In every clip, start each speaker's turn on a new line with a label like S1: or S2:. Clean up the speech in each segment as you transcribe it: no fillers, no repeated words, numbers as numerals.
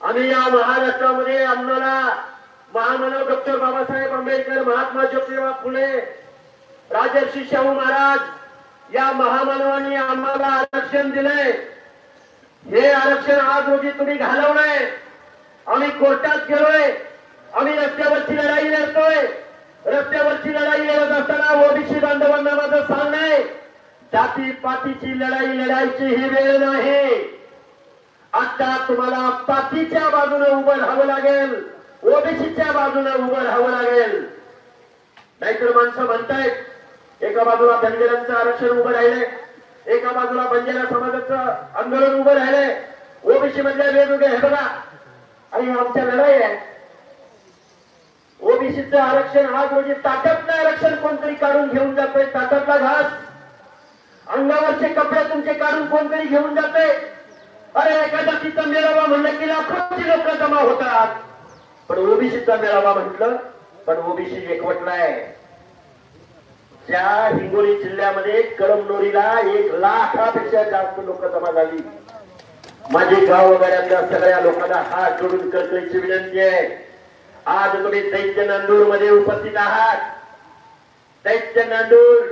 S1: आम्ही या महाराष्ट्रामध्ये आम्हाला महामानव डॉक्टर बाबासाहेब आंबेडकर, महात्मा ज्योतिबा फुले, राजर्षी शाहू महाराज या महामानवांनी आम्हाला आरक्षण दिले। हे आरक्षण आज रोजी तुम्ही घालवलंय। आम्ही कोर्टात गेलोय, आम्ही रस्त्यावरची लढाई लढतोय। रस्त्यावरची लढाई लढत असताना ओबीसी बांधवांना माझं सांगणं आहे, जाती पातीची लढाई लढायची ही वेळ नाही। आता तुम्हाला पातीच्या बाजूने उभं राहावं लागेल, ओबीसीच्या बाजूने उभं राहावं लागेल। नाहीतर माणसं म्हणतायत एका बाजूला धनगरांचं आरक्षण उभं राहिले, एका बाजूला बंजारा समाजाचं आंदोलन उभं राहिले, ओबीसी मधल्या वेगवेगळे हे बघा। आणि आमच्या लढाई आहे ओबीसीचं आरक्षण। आज रोजी ताटातलं आरक्षण कोणतरी काढून घेऊन जातोय, ताटातला घास, अंगावरचे कपडे तुमचे काढून कोणतरी घेऊन जाते। अरे एका जातीचा मेळावा म्हणलं की लाखोची लोक जमा होतात, पण ओबीसीचा मेळावा म्हटलं पण ओबीसी एकवटलाय। ज्या हिंगोली जिल्ह्यामध्ये कळमनुरीला 1 लाखापेक्षा जास्त लोक जमा झाली। माझे गाव वगैरेतल्या सगळ्या लोकांना हात जोडून करण्याची विनंती आहे। आज तुम्ही दैत्य नांदूर मध्ये उपस्थित आहात। दैत्य नांदूर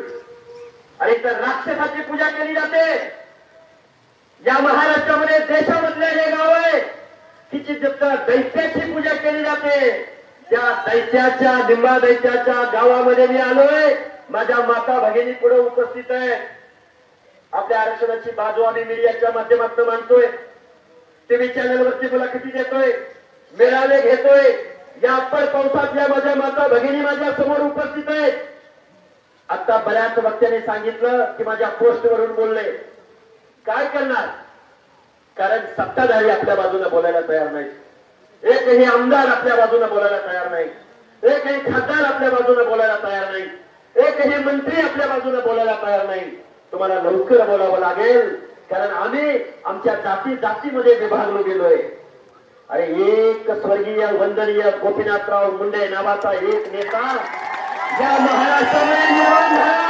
S1: आणि तर राक्षसाची पूजा केली जाते। या महाराष्ट्रामध्ये देशामधले हे गाव आहे तिची दैत्याची पूजा केली जाते। त्या दैत्याच्या लिंबा दैत्याच्या गावामध्ये मी आलोय। माझ्या माता भगिनी पुढे उपस्थित आहे। आपल्या आरक्षणाची बाजू आम्ही मीडियाच्या माध्यमातून मांडतोय, टीव्ही चॅनलवरती मुलाखती देतोय, मेळावे घेतोय। या अप्पर पावसातल्या माझ्या माता भगिनी माझ्या समोर उपस्थित आहेत। आता बऱ्याच वक्त्यांनी सांगितलं की माझ्या पोस्टवरून बोलले, काय करणार? कारण सत्ताधारी आपल्या बाजूने बोलायला तयार नाही, एकही आमदार आपल्या बाजूने बोलायला तयार नाही, एकही खासदार आपल्या बाजूने बोलायला तयार नाही, एकही मंत्री आपल्या बाजूने बोलायला तयार नाही। तुम्हाला लवकर बोलावं लागेल, कारण आम्ही आमच्या जातीमध्ये विभागलो गेलोय। अरे एक स्वर्गीय वंदनीय गोपीनाथराव मुंडे नावाचा एक नेता या महाराष्ट्रामध्ये निर्माण झाला।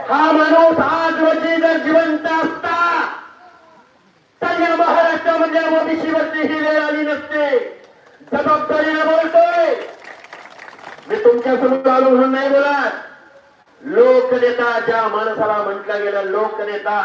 S1: हा माणूस आज रोजी जर जिवंत असता तर या महाराष्ट्रामध्ये ओबीसीवरती ही वेळ आली नसते। जबाबदारीने बोलतोय मी, तुमच्या समोर आलो म्हणून नाही बोलत। लोकनेता ज्या माणसाला म्हटलं गेलं लोकनेता,